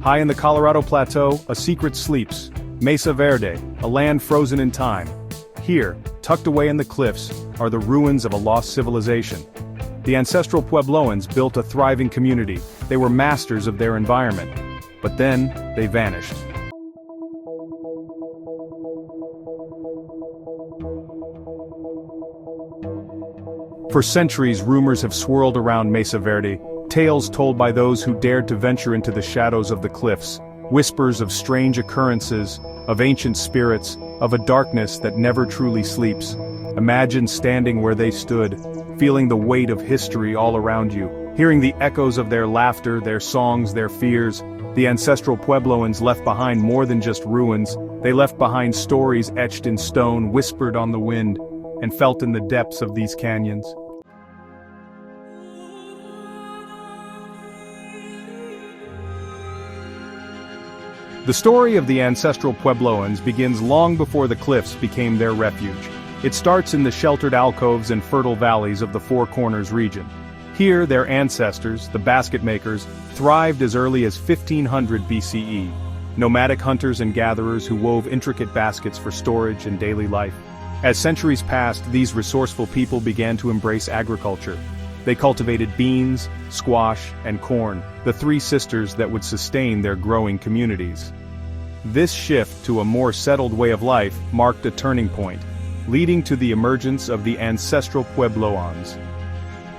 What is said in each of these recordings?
High in the Colorado Plateau, a secret sleeps. Mesa Verde, a land frozen in time. Here, tucked away in the cliffs, are the ruins of a lost civilization. The ancestral Puebloans built a thriving community. They were masters of their environment. But then, they vanished. For centuries, rumors have swirled around Mesa Verde, tales told by those who dared to venture into the shadows of the cliffs, whispers of strange occurrences, of ancient spirits, of a darkness that never truly sleeps. Imagine standing where they stood, feeling the weight of history all around you, hearing the echoes of their laughter, their songs, their fears. The ancestral Puebloans left behind more than just ruins. They left behind stories etched in stone, whispered on the wind, and felt in the depths of these canyons. The story of the ancestral Puebloans begins long before the cliffs became their refuge. It starts in the sheltered alcoves and fertile valleys of the Four Corners region. Here, their ancestors, the basket makers, thrived as early as 1500 BCE. Nomadic hunters and gatherers who wove intricate baskets for storage and daily life. As centuries passed, these resourceful people began to embrace agriculture. They cultivated beans, squash, and corn, the three sisters that would sustain their growing communities. This shift to a more settled way of life marked a turning point, leading to the emergence of the ancestral Puebloans.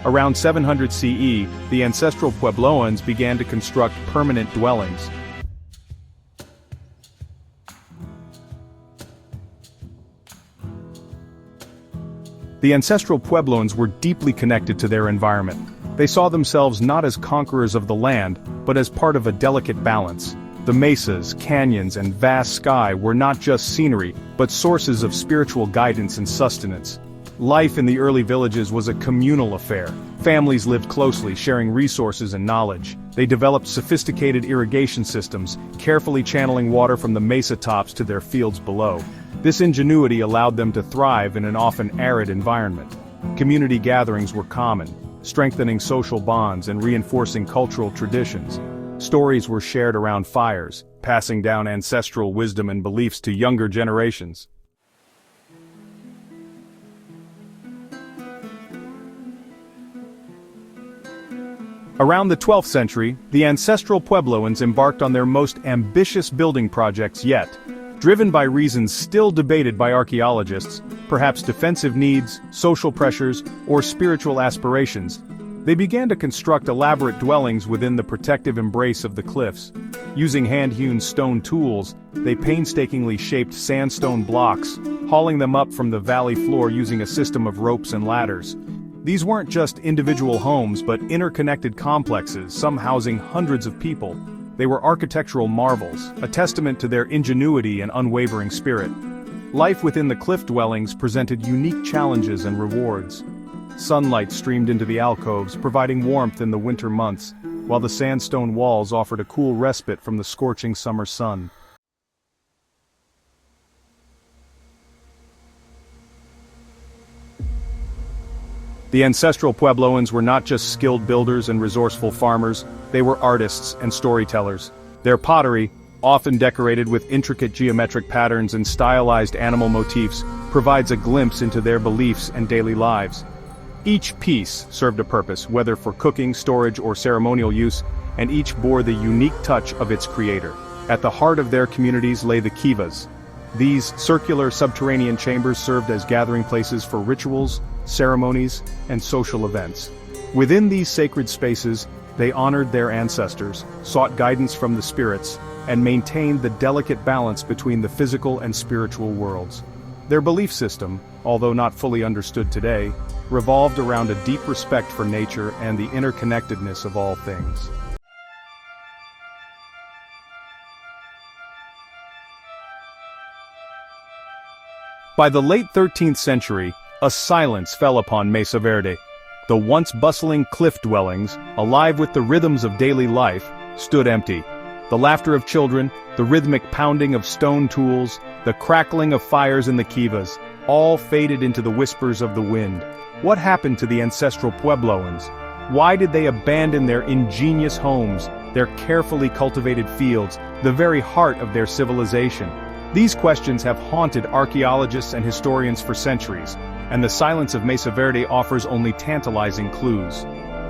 Around 700 CE, the ancestral Puebloans began to construct permanent dwellings. The ancestral Puebloans were deeply connected to their environment. They saw themselves not as conquerors of the land, but as part of a delicate balance. The mesas, canyons, and vast sky were not just scenery, but sources of spiritual guidance and sustenance. Life in the early villages was a communal affair. Families lived closely, sharing resources and knowledge. They developed sophisticated irrigation systems, carefully channeling water from the mesa tops to their fields below. This ingenuity allowed them to thrive in an often arid environment. Community gatherings were common, strengthening social bonds and reinforcing cultural traditions. Stories were shared around fires, passing down ancestral wisdom and beliefs to younger generations. Around the 12th century, the ancestral Puebloans embarked on their most ambitious building projects yet. Driven by reasons still debated by archaeologists, perhaps defensive needs, social pressures, or spiritual aspirations, they began to construct elaborate dwellings within the protective embrace of the cliffs. Using hand-hewn stone tools, they painstakingly shaped sandstone blocks, hauling them up from the valley floor using a system of ropes and ladders. These weren't just individual homes but interconnected complexes, some housing hundreds of people. They were architectural marvels, a testament to their ingenuity and unwavering spirit. Life within the cliff dwellings presented unique challenges and rewards. Sunlight streamed into the alcoves, providing warmth in the winter months, while the sandstone walls offered a cool respite from the scorching summer sun. The ancestral Puebloans were not just skilled builders and resourceful farmers, they were artists and storytellers. Their pottery, often decorated with intricate geometric patterns and stylized animal motifs, provides a glimpse into their beliefs and daily lives. Each piece served a purpose, whether for cooking, storage, or ceremonial use, and each bore the unique touch of its creator. At the heart of their communities lay the kivas. These circular subterranean chambers served as gathering places for rituals, ceremonies, and social events. Within these sacred spaces, they honored their ancestors, sought guidance from the spirits, and maintained the delicate balance between the physical and spiritual worlds. Their belief system, although not fully understood today, revolved around a deep respect for nature and the interconnectedness of all things. By the late 13th century, a silence fell upon Mesa Verde. The once bustling cliff dwellings, alive with the rhythms of daily life, stood empty. The laughter of children, the rhythmic pounding of stone tools, the crackling of fires in the kivas, all faded into the whispers of the wind. What happened to the ancestral Puebloans? Why did they abandon their ingenious homes, their carefully cultivated fields, the very heart of their civilization? These questions have haunted archaeologists and historians for centuries, and the silence of Mesa Verde offers only tantalizing clues.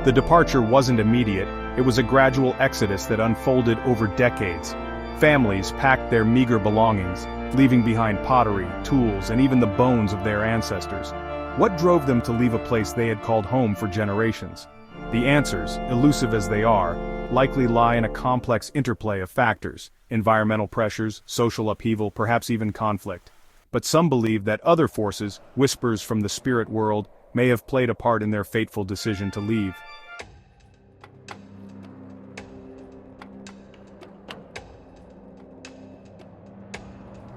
The departure wasn't immediate, it was a gradual exodus that unfolded over decades. Families packed their meager belongings, leaving behind pottery, tools, and even the bones of their ancestors. What drove them to leave a place they had called home for generations? The answers, elusive as they are, likely lie in a complex interplay of factors: environmental pressures, social upheaval, perhaps even conflict. But some believe that other forces, whispers from the spirit world, may have played a part in their fateful decision to leave.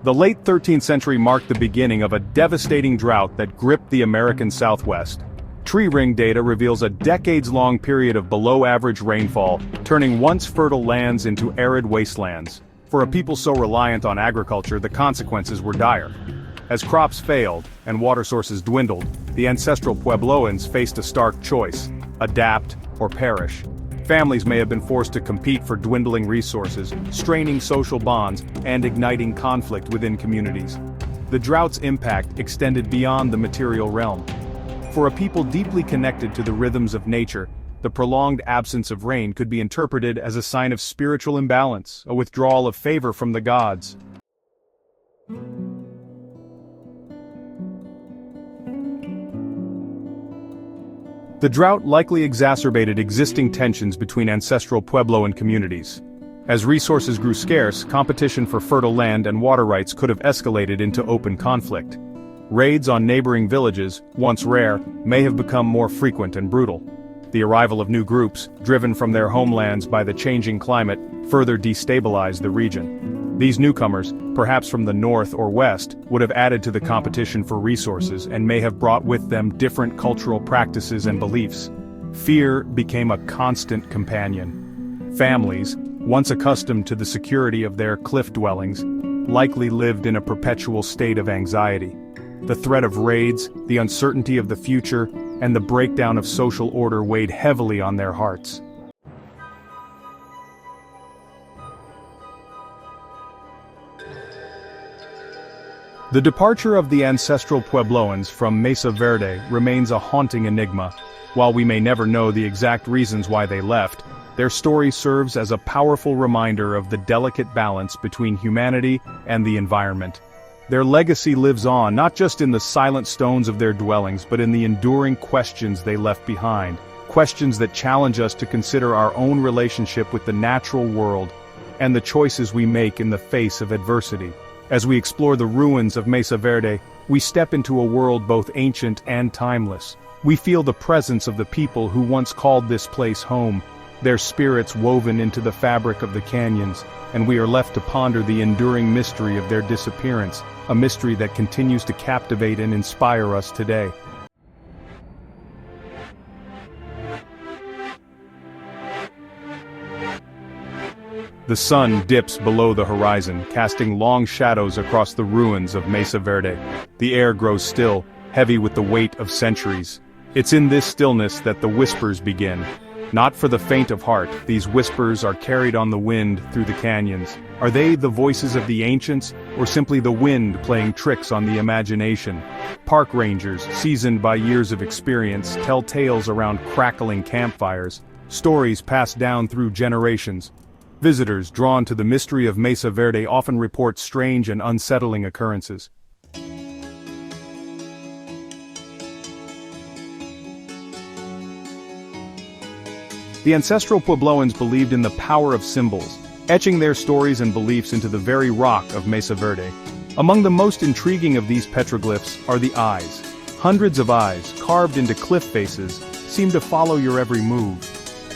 The late 13th century marked the beginning of a devastating drought that gripped the American Southwest. Tree ring data reveals a decades-long period of below-average rainfall, turning once fertile lands into arid wastelands. For a people so reliant on agriculture, the consequences were dire. As crops failed and water sources dwindled, the ancestral Puebloans faced a stark choice: adapt or perish. Families may have been forced to compete for dwindling resources, straining social bonds, and igniting conflict within communities. The drought's impact extended beyond the material realm. For a people deeply connected to the rhythms of nature, the prolonged absence of rain could be interpreted as a sign of spiritual imbalance, a withdrawal of favor from the gods. The drought likely exacerbated existing tensions between ancestral Puebloan communities. As resources grew scarce, competition for fertile land and water rights could have escalated into open conflict. Raids on neighboring villages, once rare, may have become more frequent and brutal. The arrival of new groups, driven from their homelands by the changing climate, further destabilized the region. These newcomers, perhaps from the north or west, would have added to the competition for resources and may have brought with them different cultural practices and beliefs. Fear became a constant companion. Families, once accustomed to the security of their cliff dwellings, likely lived in a perpetual state of anxiety. The threat of raids, the uncertainty of the future, and the breakdown of social order weighed heavily on their hearts. The departure of the ancestral Puebloans from Mesa Verde remains a haunting enigma. While we may never know the exact reasons why they left, their story serves as a powerful reminder of the delicate balance between humanity and the environment. Their legacy lives on, not just in the silent stones of their dwellings, but in the enduring questions they left behind. Questions that challenge us to consider our own relationship with the natural world and the choices we make in the face of adversity. As we explore the ruins of Mesa Verde, we step into a world both ancient and timeless. We feel the presence of the people who once called this place home, their spirits woven into the fabric of the canyons, and we are left to ponder the enduring mystery of their disappearance, a mystery that continues to captivate and inspire us today. The sun dips below the horizon, casting long shadows across the ruins of Mesa Verde. The air grows still, heavy with the weight of centuries. It's in this stillness that the whispers begin. Not for the faint of heart, these whispers are carried on the wind through the canyons. Are they the voices of the ancients, or simply the wind playing tricks on the imagination? Park rangers, seasoned by years of experience, tell tales around crackling campfires, stories passed down through generations. Visitors drawn to the mystery of Mesa Verde often report strange and unsettling occurrences. The ancestral Puebloans believed in the power of symbols, etching their stories and beliefs into the very rock of Mesa Verde. Among the most intriguing of these petroglyphs are the eyes. Hundreds of eyes, carved into cliff faces, seem to follow your every move.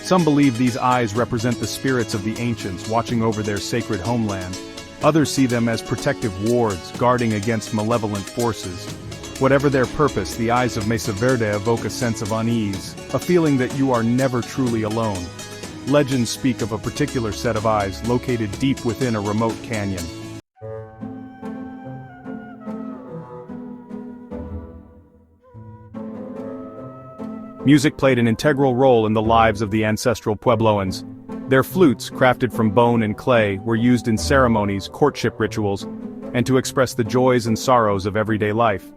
Some believe these eyes represent the spirits of the ancients watching over their sacred homeland. Others see them as protective wards, guarding against malevolent forces. Whatever their purpose, the eyes of Mesa Verde evoke a sense of unease, a feeling that you are never truly alone. Legends speak of a particular set of eyes located deep within a remote canyon. Music played an integral role in the lives of the ancestral Puebloans. Their flutes, crafted from bone and clay, were used in ceremonies, courtship rituals, and to express the joys and sorrows of everyday life.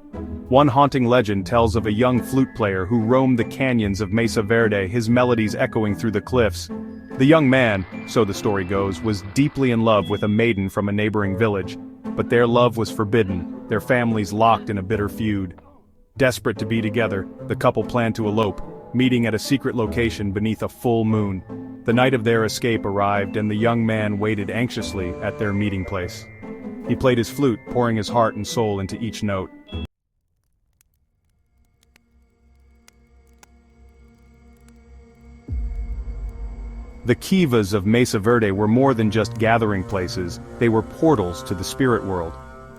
One haunting legend tells of a young flute player who roamed the canyons of Mesa Verde, his melodies echoing through the cliffs. The young man, so the story goes, was deeply in love with a maiden from a neighboring village, but their love was forbidden, their families locked in a bitter feud. Desperate to be together, the couple planned to elope, meeting at a secret location beneath a full moon. The night of their escape arrived and the young man waited anxiously at their meeting place. He played his flute, pouring his heart and soul into each note. The kivas of Mesa Verde were more than just gathering places, they were portals to the spirit world.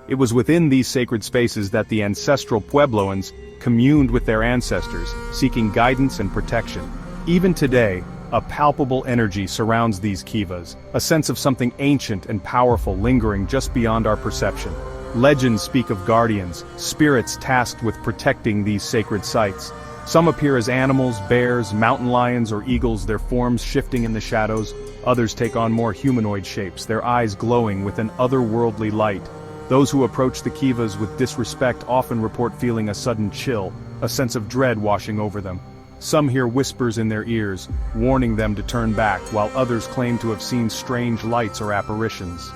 It was within these sacred spaces that the ancestral Puebloans communed with their ancestors, seeking guidance and protection. Even today, a palpable energy surrounds these kivas, a sense of something ancient and powerful lingering just beyond our perception. Legends speak of guardians, spirits tasked with protecting these sacred sites. Some appear as animals, bears, mountain lions, or eagles, their forms shifting in the shadows. Others take on more humanoid shapes, their eyes glowing with an otherworldly light. Those who approach the kivas with disrespect often report feeling a sudden chill, a sense of dread washing over them. Some hear whispers in their ears, warning them to turn back, while others claim to have seen strange lights or apparitions.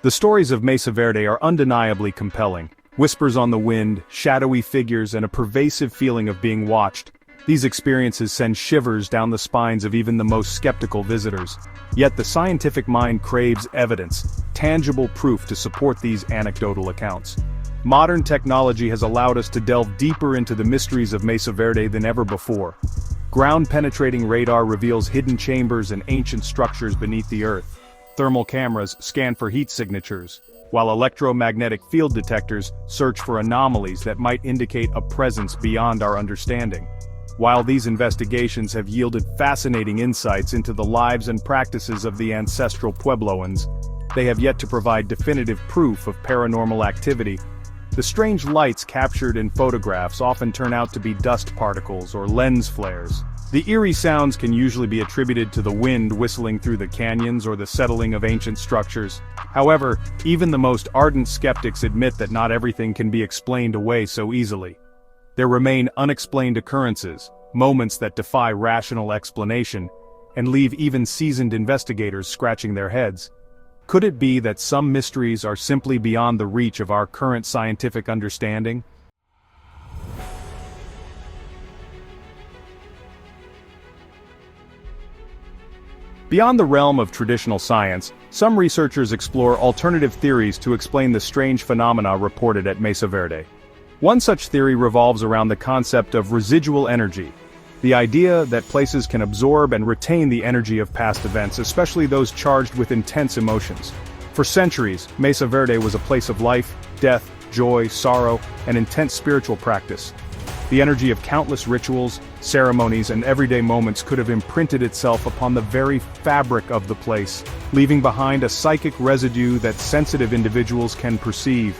The stories of Mesa Verde are undeniably compelling. Whispers on the wind, shadowy figures, and a pervasive feeling of being watched. These experiences send shivers down the spines of even the most skeptical visitors. Yet the scientific mind craves evidence, tangible proof to support these anecdotal accounts. Modern technology has allowed us to delve deeper into the mysteries of Mesa Verde than ever before. Ground-penetrating radar reveals hidden chambers and ancient structures beneath the earth. Thermal cameras scan for heat signatures, while electromagnetic field detectors search for anomalies that might indicate a presence beyond our understanding. While these investigations have yielded fascinating insights into the lives and practices of the ancestral Puebloans, they have yet to provide definitive proof of paranormal activity. The strange lights captured in photographs often turn out to be dust particles or lens flares. The eerie sounds can usually be attributed to the wind whistling through the canyons or the settling of ancient structures. However, even the most ardent skeptics admit that not everything can be explained away so easily. There remain unexplained occurrences, moments that defy rational explanation, and leave even seasoned investigators scratching their heads. Could it be that some mysteries are simply beyond the reach of our current scientific understanding? Beyond the realm of traditional science, some researchers explore alternative theories to explain the strange phenomena reported at Mesa Verde. One such theory revolves around the concept of residual energy, the idea that places can absorb and retain the energy of past events, especially those charged with intense emotions. For centuries, Mesa Verde was a place of life, death, joy, sorrow, and intense spiritual practice. The energy of countless rituals, ceremonies, and everyday moments could have imprinted itself upon the very fabric of the place, leaving behind a psychic residue that sensitive individuals can perceive.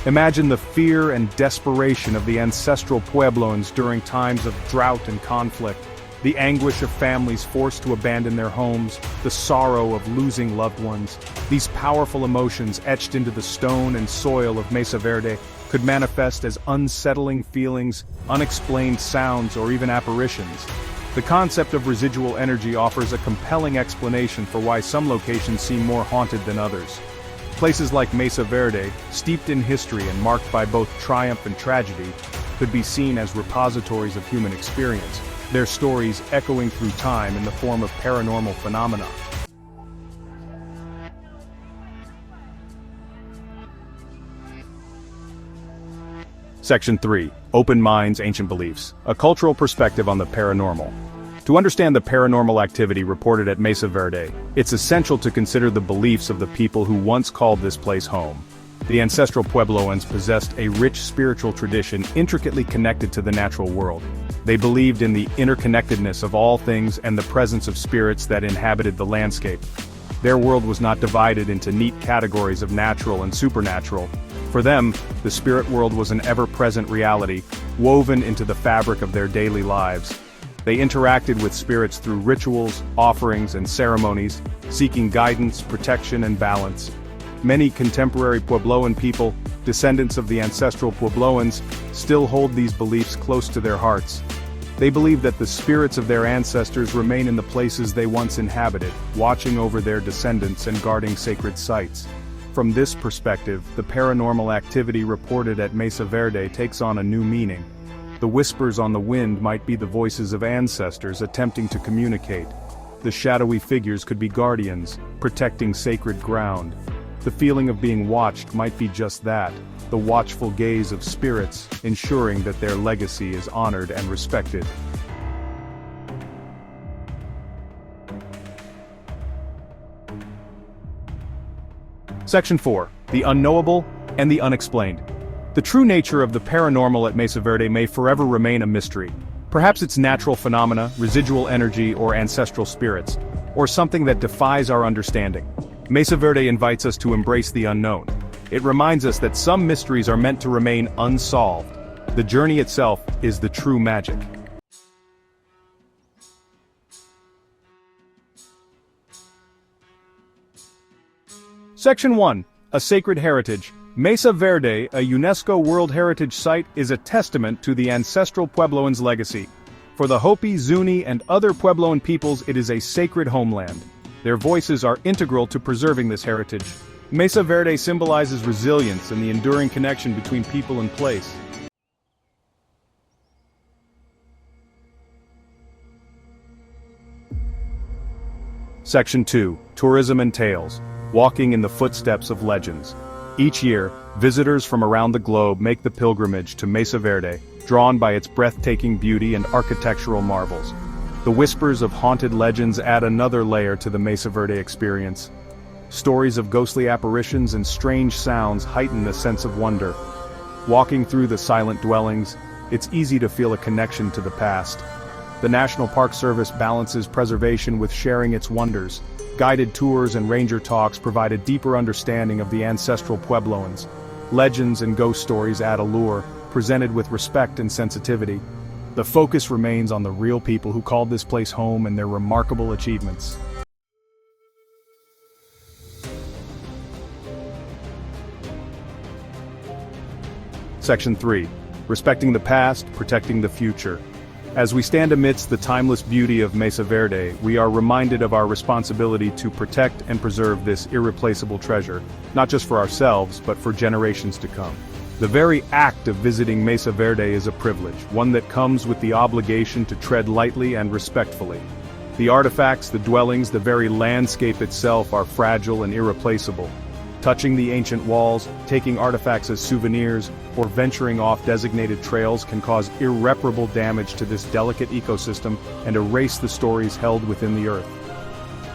Imagine the fear and desperation of the ancestral Puebloans during times of drought and conflict, the anguish of families forced to abandon their homes, the sorrow of losing loved ones. These powerful emotions etched into the stone and soil of Mesa Verde could manifest as unsettling feelings, unexplained sounds, or even apparitions. The concept of residual energy offers a compelling explanation for why some locations seem more haunted than others. Places like Mesa Verde, steeped in history and marked by both triumph and tragedy, could be seen as repositories of human experience, their stories echoing through time in the form of paranormal phenomena. Section 3. Open Minds, Ancient Beliefs. A cultural perspective on the paranormal. To understand the paranormal activity reported at Mesa Verde, it's essential to consider the beliefs of the people who once called this place home. The ancestral Puebloans possessed a rich spiritual tradition intricately connected to the natural world. They believed in the interconnectedness of all things and the presence of spirits that inhabited the landscape. Their world was not divided into neat categories of natural and supernatural. For them, the spirit world was an ever-present reality, woven into the fabric of their daily lives. They interacted with spirits through rituals, offerings, and ceremonies, seeking guidance, protection, and balance. Many contemporary Puebloan people, descendants of the ancestral Puebloans, still hold these beliefs close to their hearts. They believe that the spirits of their ancestors remain in the places they once inhabited, watching over their descendants and guarding sacred sites. From this perspective, the paranormal activity reported at Mesa Verde takes on a new meaning. The whispers on the wind might be the voices of ancestors attempting to communicate. The shadowy figures could be guardians, protecting sacred ground. The feeling of being watched might be just that, the watchful gaze of spirits, ensuring that their legacy is honored and respected. Section 4. The Unknowable and the Unexplained. The true nature of the paranormal at Mesa Verde may forever remain a mystery. Perhaps it's natural phenomena, residual energy, or ancestral spirits, or something that defies our understanding. Mesa Verde invites us to embrace the unknown. It reminds us that some mysteries are meant to remain unsolved. The journey itself is the true magic. Section 1. A Sacred Heritage. Mesa Verde, a UNESCO World Heritage Site, is a testament to the ancestral Puebloans' legacy. For the Hopi, Zuni, and other Puebloan peoples, it is a sacred homeland. Their voices are integral to preserving this heritage. Mesa Verde symbolizes resilience and the enduring connection between people and place. Section 2. Tourism and Tales. Walking in the footsteps of legends. Each year, visitors from around the globe make the pilgrimage to Mesa Verde, drawn by its breathtaking beauty and architectural marvels. The whispers of haunted legends add another layer to the Mesa Verde experience. Stories of ghostly apparitions and strange sounds heighten the sense of wonder. Walking through the silent dwellings, it's easy to feel a connection to the past. The National Park Service balances preservation with sharing its wonders. Guided tours and ranger talks provide a deeper understanding of the ancestral Puebloans. Legends and ghost stories add allure, presented with respect and sensitivity. The focus remains on the real people who called this place home and their remarkable achievements. Section 3. Respecting the past, protecting the future. As we stand amidst the timeless beauty of Mesa Verde, we are reminded of our responsibility to protect and preserve this irreplaceable treasure, not just for ourselves, but for generations to come. The very act of visiting Mesa Verde is a privilege, one that comes with the obligation to tread lightly and respectfully. The artifacts, the dwellings, the very landscape itself are fragile and irreplaceable. Touching the ancient walls, taking artifacts as souvenirs, or venturing off designated trails can cause irreparable damage to this delicate ecosystem and erase the stories held within the earth.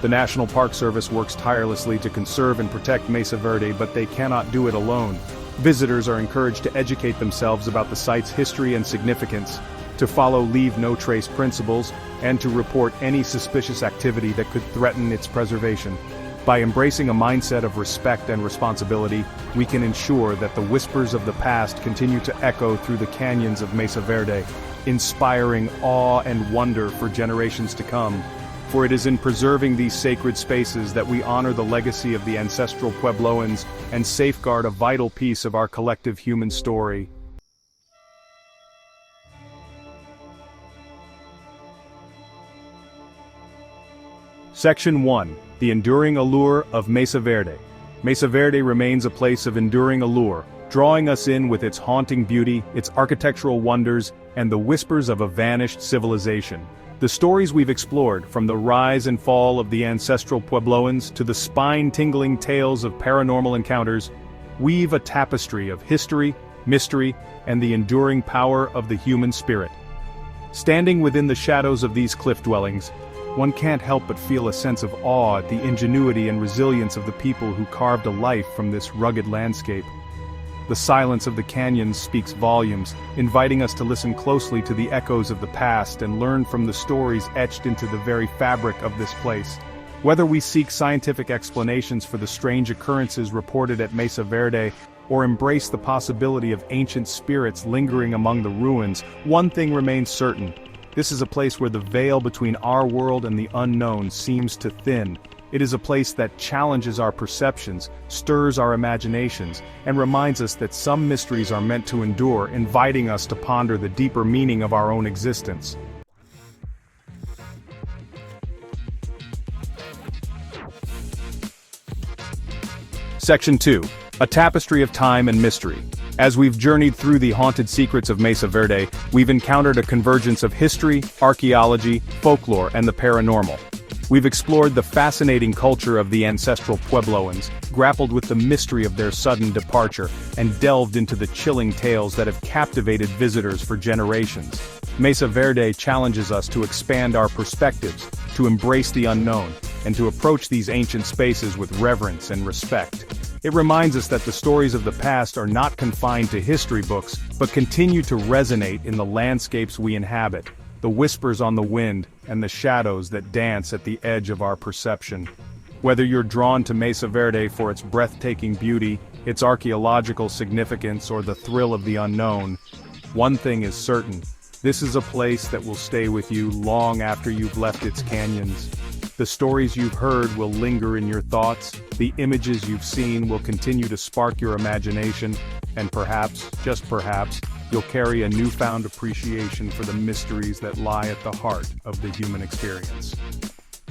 The National Park Service works tirelessly to conserve and protect Mesa Verde, but they cannot do it alone. Visitors are encouraged to educate themselves about the site's history and significance, to follow leave no trace principles, and to report any suspicious activity that could threaten its preservation. By embracing a mindset of respect and responsibility, we can ensure that the whispers of the past continue to echo through the canyons of Mesa Verde, inspiring awe and wonder for generations to come. For it is in preserving these sacred spaces that we honor the legacy of the ancestral Puebloans and safeguard a vital piece of our collective human story. Section 1. The Enduring Allure of Mesa Verde. Mesa Verde remains a place of enduring allure, drawing us in with its haunting beauty, its architectural wonders, and the whispers of a vanished civilization. The stories we've explored, from the rise and fall of the ancestral Puebloans to the spine-tingling tales of paranormal encounters, weave a tapestry of history, mystery, and the enduring power of the human spirit. Standing within the shadows of these cliff dwellings, one can't help but feel a sense of awe at the ingenuity and resilience of the people who carved a life from this rugged landscape. The silence of the canyons speaks volumes, inviting us to listen closely to the echoes of the past and learn from the stories etched into the very fabric of this place. Whether we seek scientific explanations for the strange occurrences reported at Mesa Verde, or embrace the possibility of ancient spirits lingering among the ruins, one thing remains certain. This is a place where the veil between our world and the unknown seems to thin. It is a place that challenges our perceptions, stirs our imaginations, and reminds us that some mysteries are meant to endure, inviting us to ponder the deeper meaning of our own existence. Section 2. A tapestry of time and mystery. As we've journeyed through the haunted secrets of Mesa Verde, we've encountered a convergence of history, archaeology, folklore, and the paranormal. We've explored the fascinating culture of the ancestral Puebloans, grappled with the mystery of their sudden departure, and delved into the chilling tales that have captivated visitors for generations. Mesa Verde challenges us to expand our perspectives, to embrace the unknown, and to approach these ancient spaces with reverence and respect. It reminds us that the stories of the past are not confined to history books, but continue to resonate in the landscapes we inhabit, the whispers on the wind, and the shadows that dance at the edge of our perception. Whether you're drawn to Mesa Verde for its breathtaking beauty, its archaeological significance, or the thrill of the unknown, one thing is certain: this is a place that will stay with you long after you've left its canyons. The stories you've heard will linger in your thoughts, the images you've seen will continue to spark your imagination, and perhaps, just perhaps, you'll carry a newfound appreciation for the mysteries that lie at the heart of the human experience.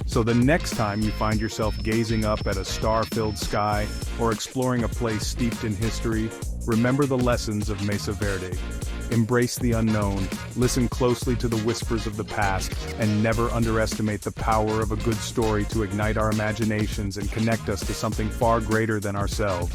So the next time you find yourself gazing up at a star-filled sky, or exploring a place steeped in history, remember the lessons of Mesa Verde. Embrace the unknown, listen closely to the whispers of the past, and never underestimate the power of a good story to ignite our imaginations and connect us to something far greater than ourselves.